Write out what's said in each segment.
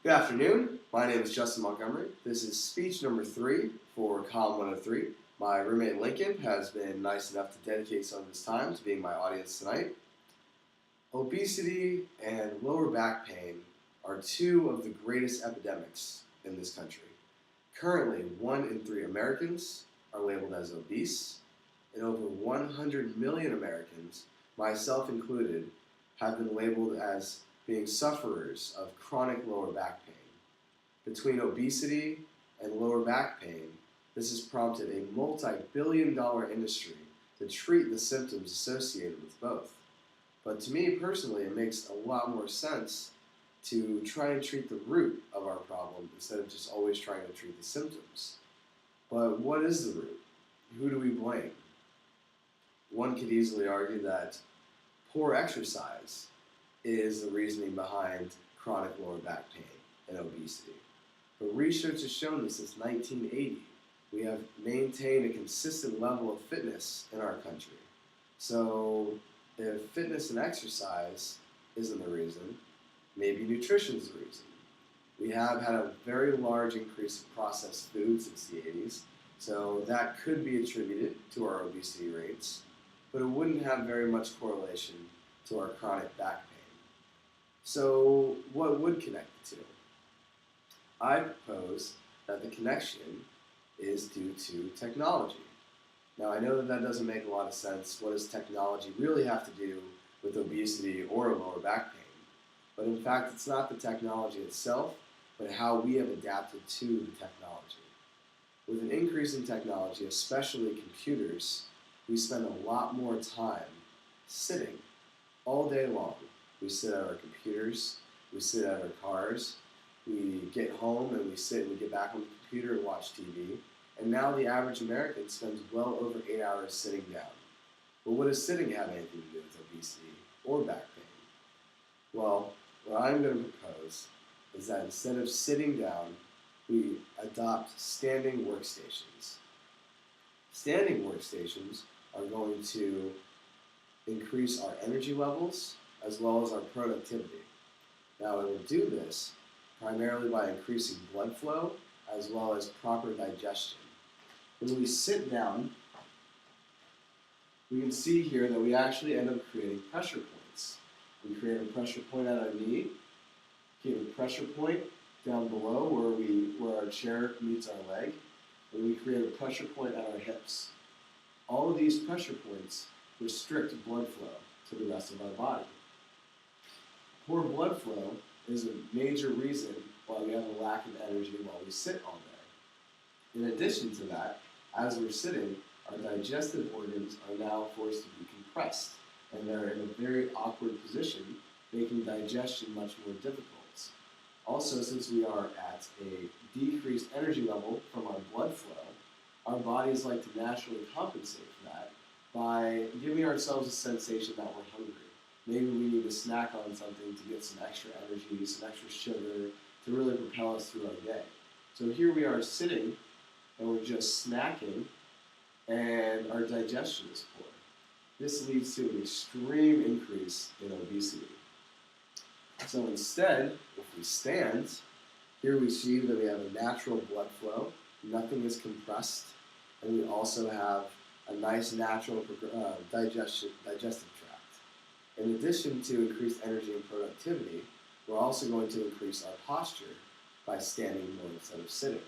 Good afternoon. My name is Justin Montgomery. This is speech number 3 for COM103. My roommate Lincoln has been nice enough to dedicate some of his time to being my audience tonight. Obesity and lower back pain are two of the greatest epidemics in this country. Currently, 1 in 3 Americans are labeled as obese, and over 100 million Americans, myself included, have been labeled as being sufferers of chronic lower back pain. Between obesity and lower back pain, this has prompted a multi-billion-dollar industry to treat the symptoms associated with both. But to me personally, it makes a lot more sense to try and treat the root of our problem instead of just always trying to treat the symptoms. But what is the root? Who do we blame? One could easily argue that poor exercise is the reasoning behind chronic lower back pain and obesity. But research has shown that since 1980, we have maintained a consistent level of fitness in our country. So if fitness and exercise isn't the reason, maybe nutrition is the reason. We have had a very large increase in processed foods since the 80s, so that could be attributed to our obesity rates, but it wouldn't have very much correlation to our chronic back pain. So what would connect the two? I propose that the connection is due to technology. Now I know that doesn't make a lot of sense. What does technology really have to do with obesity or lower back pain? But in fact, it's not the technology itself, but how we have adapted to the technology. With an increase in technology, especially computers, we spend a lot more time sitting all day long. We sit at our computers, we sit at our cars, we get home and we sit and we get back on the computer and watch TV. And now the average American spends well over 8 hours sitting down. But what does sitting have anything to do with obesity or back pain? Well, what I'm going to propose is that instead of sitting down, we adopt standing workstations. Standing workstations are going to increase our energy levels as well as our productivity. Now it will do this primarily by increasing blood flow as well as proper digestion. When we sit down, we can see here that we actually end up creating pressure points. We create a pressure point at our knee, create a pressure point down below where our chair meets our leg, and we create a pressure point at our hips. All of these pressure points restrict blood flow to the rest of our body. Poor blood flow is a major reason why we have a lack of energy while we sit all day. In addition to that, as we're sitting, our digestive organs are now forced to be compressed, and they're in a very awkward position, making digestion much more difficult. Also, since we are at a decreased energy level from our blood flow, our bodies like to naturally compensate for that by giving ourselves a sensation that we're hungry. Maybe we need to snack on something to get some extra energy, some extra sugar to really propel us through our day. So here we are sitting and we're just snacking and our digestion is poor. This leads to an extreme increase in obesity. So instead, if we stand, here we see that we have a natural blood flow, nothing is compressed, and we also have a nice natural digestive tract. In addition to increased energy and productivity, we're also going to increase our posture by standing more instead of sitting.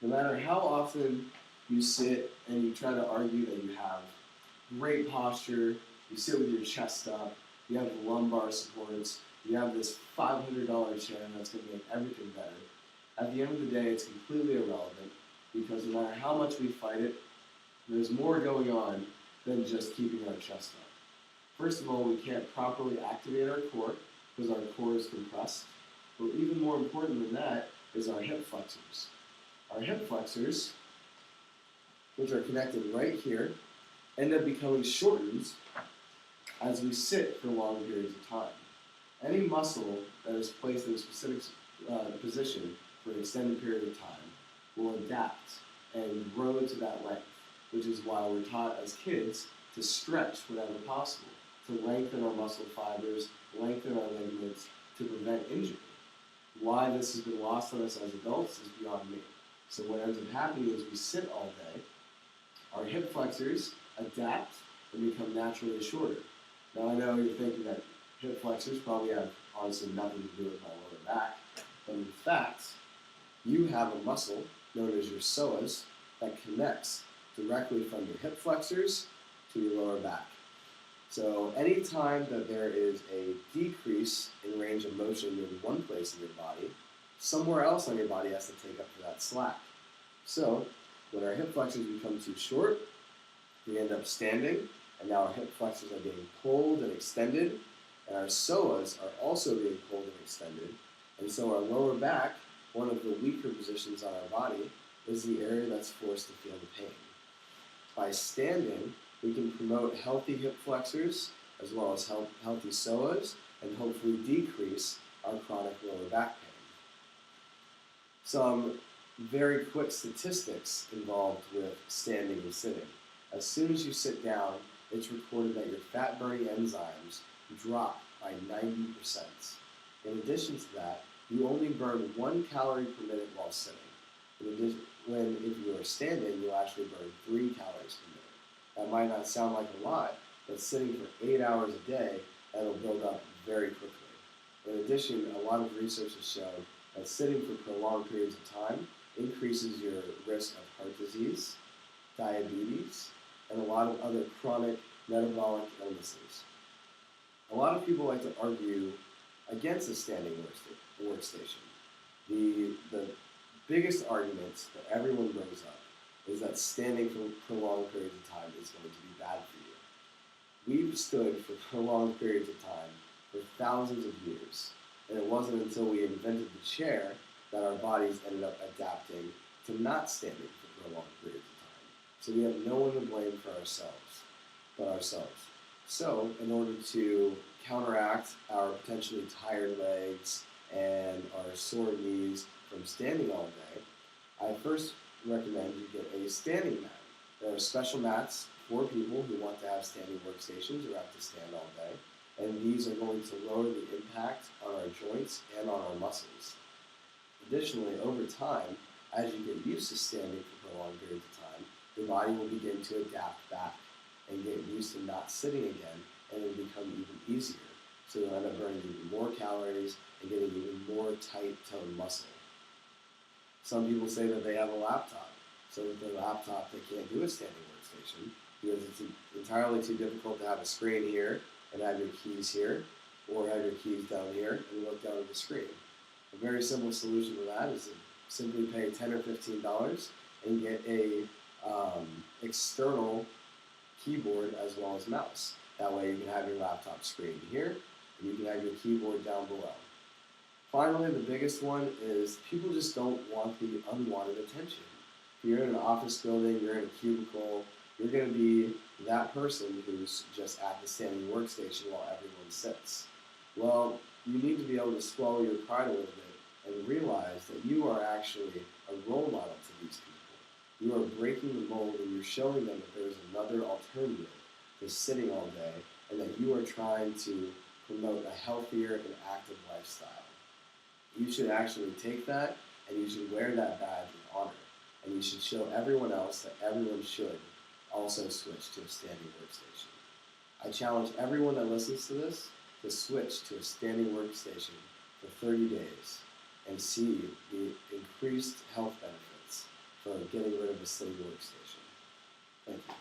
No matter how often you sit and you try to argue that you have great posture, you sit with your chest up, you have lumbar supports, you have this $500 chair that's going to make everything better, at the end of the day it's completely irrelevant because no matter how much we fight it, there's more going on than just keeping our chest up. First of all, we can't properly activate our core because our core is compressed. But even more important than that is our hip flexors. Our hip flexors, which are connected right here, end up becoming shortened as we sit for long periods of time. Any muscle that is placed in a specific position for an extended period of time will adapt and grow to that length, which is why we're taught as kids to stretch whenever possible, to lengthen our muscle fibers, lengthen our ligaments to prevent injury. Why this has been lost on us as adults is beyond me. So what ends up happening is we sit all day, our hip flexors adapt and become naturally shorter. Now I know you're thinking that hip flexors probably have honestly nothing to do with my lower back, but in fact, you have a muscle known as your psoas that connects directly from your hip flexors to your lower back. So anytime that there is a decrease in range of motion in one place in your body, somewhere else on your body has to take up for that slack. So when our hip flexors become too short, we end up standing, and now our hip flexors are being pulled and extended, and our psoas are also being pulled and extended. And so our lower back, one of the weaker positions on our body, is the area that's forced to feel the pain. By standing, we can promote healthy hip flexors as well as healthy psoas and hopefully decrease our chronic lower back pain. Some very quick statistics involved with standing and sitting. As soon as you sit down, it's recorded that your fat-burning enzymes drop by 90%. In addition to that, you only burn 1 calorie per minute while sitting. In addition, if you are standing, you'll actually burn 3 calories per minute. That might not sound like a lot, but sitting for 8 hours a day, that'll build up very quickly. In addition, a lot of research has shown that sitting for prolonged periods of time increases your risk of heart disease, diabetes, and a lot of other chronic metabolic illnesses. A lot of people like to argue against a standing workstation. The biggest argument that everyone brings up is that standing for prolonged periods of time is going to be bad for you. We've stood for prolonged periods of time for thousands of years, and it wasn't until we invented the chair that our bodies ended up adapting to not standing for prolonged periods of time. So we have no one to blame for but ourselves. So in order to counteract our potentially tired legs and our sore knees from standing all day, I first recommend you get a standing mat. There are special mats for people who want to have standing workstations or have to stand all day, and these are going to lower the impact on our joints and on our muscles. Additionally, over time, as you get used to standing for prolonged periods of time, your body will begin to adapt back and get used to not sitting again, and it will become even easier. So you'll end up burning even more calories and getting even more tight-toned muscle. Some people say that they have a laptop. So with their laptop, they can't do a standing workstation because it's entirely too difficult to have a screen here and have your keys here, or have your keys down here and look down at the screen. A very simple solution to that is to simply pay $10 or $15 and get a external keyboard as well as mouse. That way you can have your laptop screen here and you can have your keyboard down below. Finally, the biggest one is people just don't want the unwanted attention. If you're in an office building, you're in a cubicle, you're going to be that person who's just at the standing workstation while everyone sits. Well, you need to be able to swallow your pride a little bit and realize that you are actually a role model to these people. You are breaking the mold and you're showing them that there's another alternative to sitting all day and that you are trying to promote a healthier and active lifestyle. You should actually take that and you should wear that badge with honor. And you should show everyone else that everyone should also switch to a standing workstation. I challenge everyone that listens to this to switch to a standing workstation for 30 days and see the increased health benefits for getting rid of a sitting workstation. Thank you.